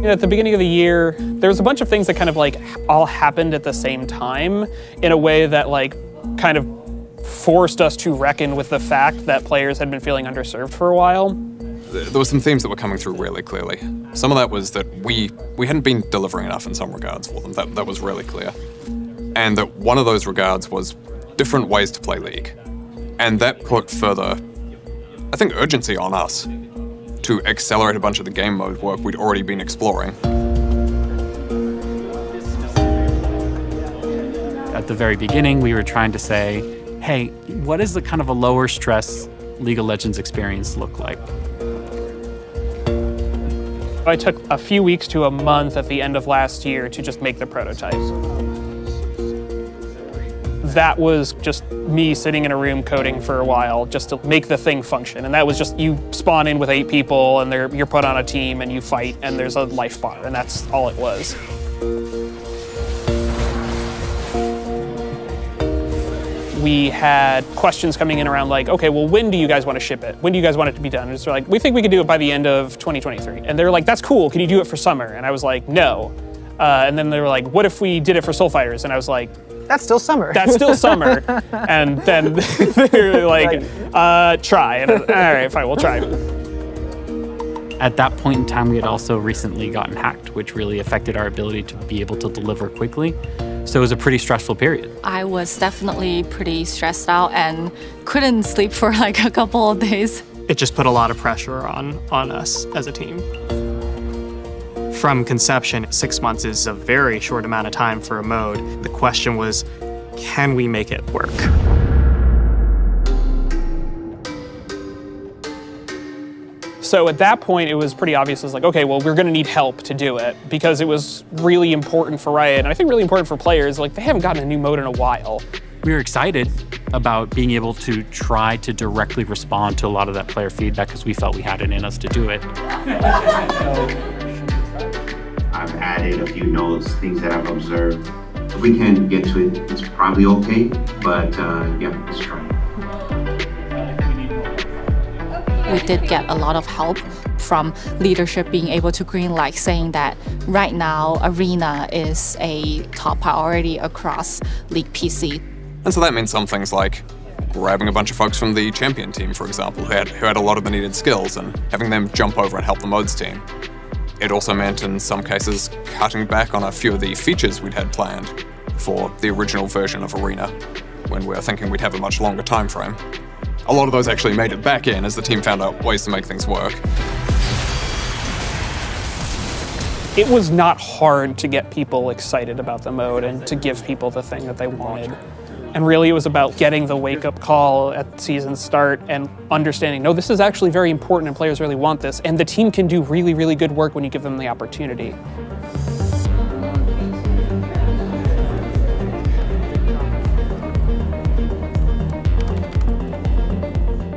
At the beginning of the year, there was a bunch of things that kind of like all happened at the same time in a way that like kind of forced us to reckon with the fact that players had been feeling underserved for a while. There were some themes that were coming through really clearly. Some of that was that we hadn't been delivering enough in some regards for them. That was really clear. And that one of those regards was different ways to play League. And that put further, I think, urgency on us to accelerate a bunch of the game mode work we'd already been exploring. At the very beginning, we were trying to say, hey, what does the kind of a lower stress League of Legends experience look like? I took a few weeks to a month at the end of last year to just make the prototypes. That was just me sitting in a room coding for a while just to make the thing function. And that was just, you spawn in with 8 people and you're put on a team and you fight and there's a life bar, and that's all it was. We had questions coming in around like, okay, well, when do you guys want to ship it? When do you guys want it to be done? And it's like, we think we could do it by the end of 2023. And they're like, that's cool, can you do it for summer? And I was like, no. And then they were like, what if we did it for Soul Fighters? And I was like, that's still summer. That's still summer. And then they're like, try. And all right, fine, we'll try. At that point in time, we had also recently gotten hacked, which really affected our ability to be able to deliver quickly. So it was a pretty stressful period. I was definitely pretty stressed out and couldn't sleep for like a couple of days. It just put a lot of pressure on us as a team. From conception, 6 months is a very short amount of time for a mode. The question was, can we make it work? So at that point, it was pretty obvious. It was like, okay, well, we're gonna need help to do it because it was really important for Riot, and I think really important for players. Like, they haven't gotten a new mode in a while. We were excited about being able to try to directly respond to a lot of that player feedback because we felt we had it in us to do it. I've added a few notes, things that I've observed. If we can get to it, it's probably okay, but yeah, let's try. We did get a lot of help from leadership being able to greenlight, saying that right now Arena is a top priority across League PC. And so that means some things like grabbing a bunch of folks from the champion team, for example, who had a lot of the needed skills and having them jump over and help the mods team. It also meant, in some cases, cutting back on a few of the features we'd had planned for the original version of Arena, when we were thinking we'd have a much longer time frame. A lot of those actually made it back in as the team found out ways to make things work. It was not hard to get people excited about the mode and to give people the thing that they wanted. And really it was about getting the wake-up call at season start and understanding, no, this is actually very important and players really want this, and the team can do really, really good work when you give them the opportunity.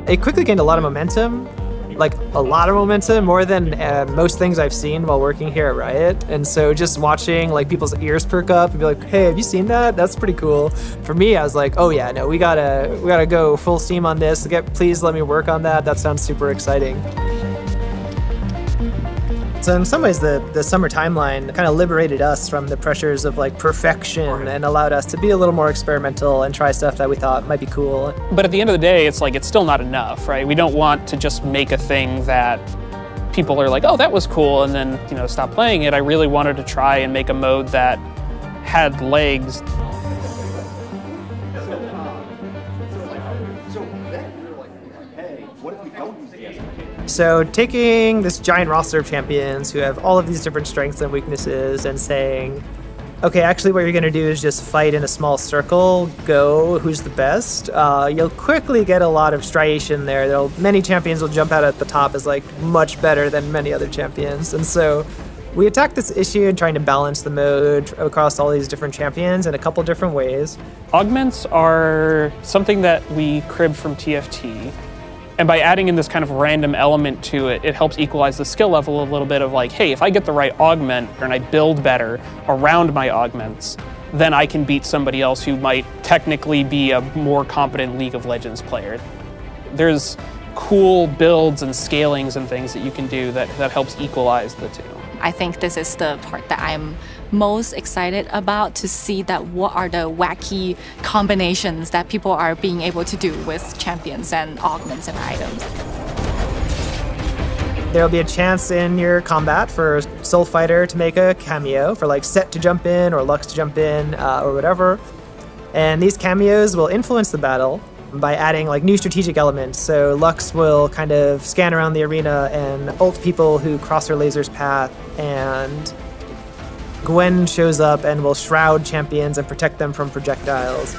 It quickly gained a lot of momentum, like a lot of momentum, more than most things I've seen while working here at Riot. And so just watching like people's ears perk up and be like, hey, have you seen that? That's pretty cool. For me, I was like, oh yeah, no, we gotta go full steam on this. Please let me work on that. That sounds super exciting. So in some ways, the summer timeline kind of liberated us from the pressures of like perfection and allowed us to be a little more experimental and try stuff that we thought might be cool. But at the end of the day, it's like, it's still not enough, right? We don't want to just make a thing that people are like, oh, that was cool, and then, you know, stop playing it. I really wanted to try and make a mode that had legs. So taking this giant roster of champions who have all of these different strengths and weaknesses and saying, okay, actually what you're gonna do is just fight in a small circle, go, who's the best? You'll quickly get a lot of striation there. Many champions will jump out at the top as like much better than many other champions. And so we attacked this issue in trying to balance the mode across all these different champions in a couple different ways. Augments are something that we cribbed from TFT. And by adding in this kind of random element to it, it helps equalize the skill level a little bit of like, hey, if I get the right augment and I build better around my augments, then I can beat somebody else who might technically be a more competent League of Legends player. There's cool builds and scalings and things that you can do that helps equalize the two. I think this is the part that I'm most excited about, to see that what are the wacky combinations that people are being able to do with champions and augments and items. There'll be a chance in your combat for Soul Fighter to make a cameo, for like Set to jump in or Lux to jump in or whatever. And these cameos will influence the battle by adding like new strategic elements. So Lux will kind of scan around the arena and ult people who cross her laser's path, and Gwen shows up and will shroud champions and protect them from projectiles.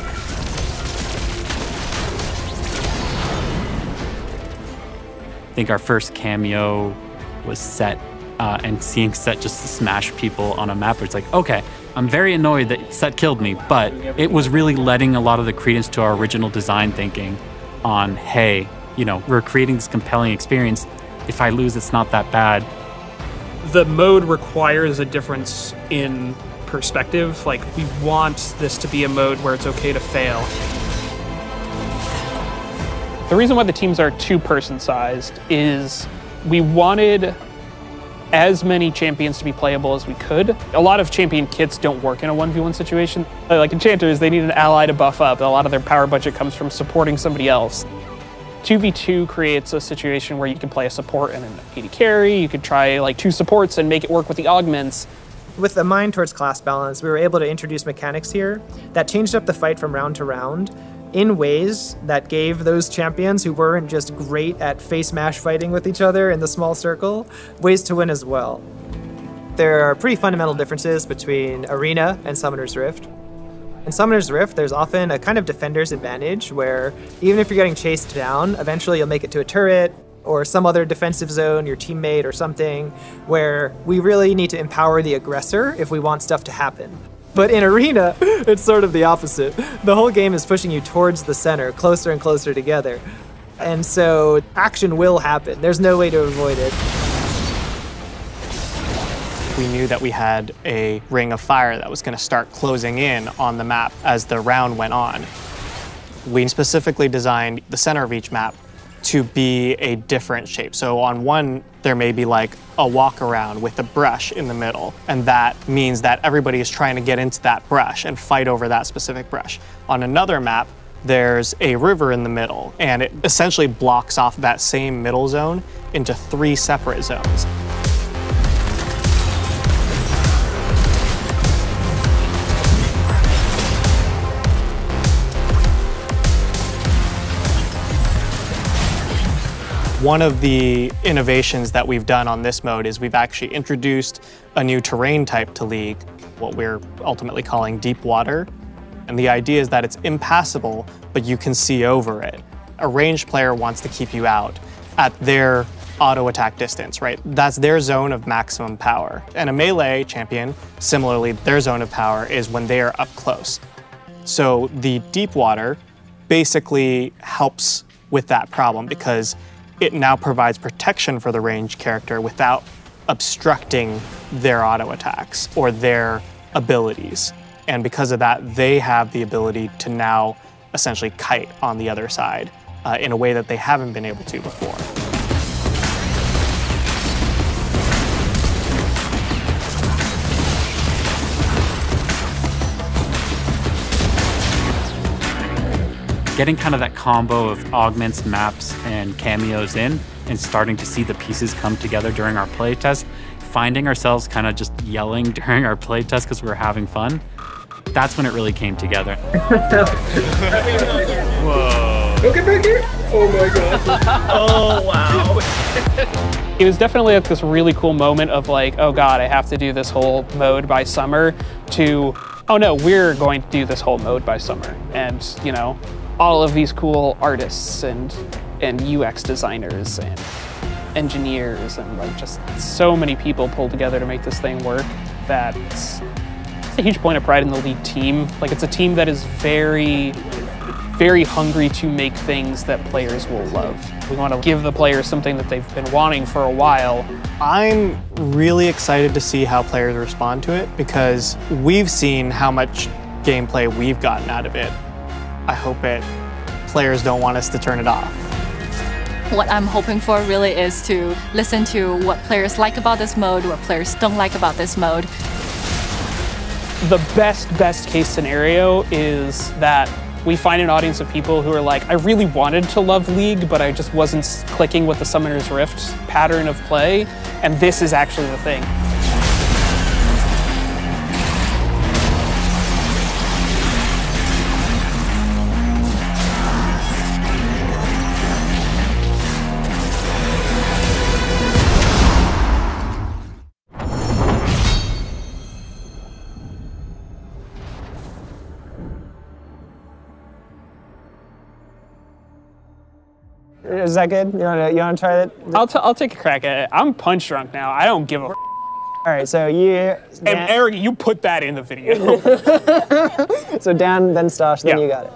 I think our first cameo was Set, and seeing Set just smash people on a map where it's like, okay, I'm very annoyed that Set killed me, but it was really letting a lot of the credence to our original design thinking on, hey, you know, we're creating this compelling experience. If I lose, it's not that bad. The mode requires a difference in perspective. Like, we want this to be a mode where it's okay to fail. The reason why the teams are two-person sized is we wanted as many champions to be playable as we could. A lot of champion kits don't work in a 1v1 situation. Like enchanters, they need an ally to buff up. A lot of their power budget comes from supporting somebody else. 2v2 creates a situation where you can play a support and an AD carry. You could try like two supports and make it work with the augments. With a mind towards class balance, we were able to introduce mechanics here that changed up the fight from round to round in ways that gave those champions who weren't just great at face mash fighting with each other in the small circle ways to win as well. There are pretty fundamental differences between Arena and Summoner's Rift. In Summoner's Rift, there's often a kind of defender's advantage where even if you're getting chased down, eventually you'll make it to a turret or some other defensive zone, your teammate or something, where we really need to empower the aggressor if we want stuff to happen. But in Arena, it's sort of the opposite. The whole game is pushing you towards the center, closer and closer together. And so action will happen. There's no way to avoid it. We knew that we had a ring of fire that was going to start closing in on the map as the round went on. We specifically designed the center of each map to be a different shape. So on one, there may be like a walk around with a brush in the middle, and that means that everybody is trying to get into that brush and fight over that specific brush. On another map, there's a river in the middle, and it essentially blocks off that same middle zone into 3 separate zones. One of the innovations that we've done on this mode is we've actually introduced a new terrain type to League, what we're ultimately calling deep water. And the idea is that it's impassable, but you can see over it. A ranged player wants to keep you out at their auto attack distance, right? That's their zone of maximum power. And a melee champion, similarly, their zone of power is when they are up close. So the deep water basically helps with that problem because it now provides protection for the ranged character without obstructing their auto attacks or their abilities. And because of that, they have the ability to now essentially kite on the other side in a way that they haven't been able to before. Getting kind of that combo of augments, maps, and cameos in, and starting to see the pieces come together during our playtest, finding ourselves kind of just yelling during our playtest because we were having fun, that's when it really came together. Whoa. Don't get back here! Oh my god. Oh, wow. It was definitely like this really cool moment of like, oh god, I have to do this whole mode by summer, to, oh no, we're going to do this whole mode by summer. And, you know, all of these cool artists and UX designers and engineers and like just so many people pulled together to make this thing work. That's a huge point of pride in the League team. Like, it's a team that is very, very hungry to make things that players will love. We want to give the players something that they've been wanting for a while. I'm really excited to see how players respond to it because we've seen how much gameplay we've gotten out of it. I hope players don't want us to turn it off. What I'm hoping for really is to listen to what players like about this mode, what players don't like about this mode. The best case scenario is that we find an audience of people who are like, I really wanted to love League, but I just wasn't clicking with the Summoner's Rift pattern of play, and this is actually the thing. Is that good? You wanna try that? I'll take a crack at it. I'm punch drunk now. I don't give a. All right, so you. And Eric, you put that in the video. So Dan, then Stosh, then Yeah. you got it.